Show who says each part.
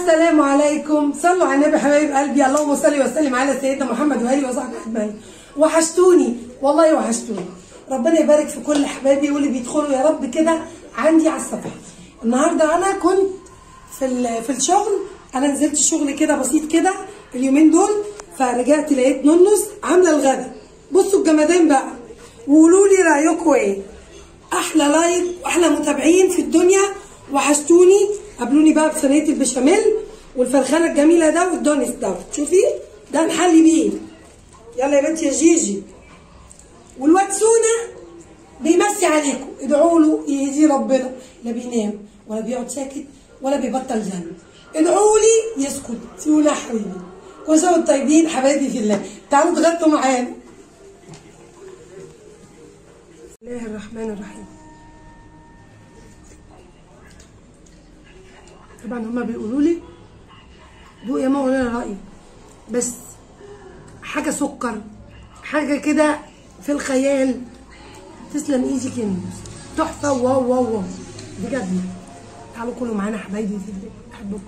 Speaker 1: السلام عليكم، صلوا على النبي حبايب قلبي، اللهم صل وسلم على سيدنا محمد واله وصحبه اجمعين. وحشتوني والله وحشتوني، ربنا يبارك في كل حبايبي واللي بيدخلوا يا رب كده عندي على الصفحه. النهارده انا كنت في الشغل، انا نزلت شغل كده بسيط كده اليومين دول، فرجعت لقيت نونس عامله الغدا. بصوا الجمدان بقى وقولوا لي رايكم ايه. احلى لايك واحلى متابعين في الدنيا، وحشتوني. قابلوني بقى بصينيه البشاميل والفرخانه الجميله ده والدونس ده، شوفي ده نحلي بيه. يلا يا بنتي يا جيجي. والواد سونا بيمسي عليكم، ادعوا له يهدي ربنا، لا بينام ولا بيقعد ساكت ولا بيبطل ذنب. ادعوا لي يسكت. سونا حبيبي، كل سنه وانتم طيبين حبايبي في الله. تعالوا اتغدوا معانا. بسم الله الرحمن الرحيم. طبعا هما بيقولوا لي دوق يا ماما وانا رايي، بس حاجه سكر، حاجه كده في الخيال. تسلم ايدك يا نونس، تحفه. واو واو واو بجد. تعالوا كلوا معانا حبايبي في الله، بحبكم.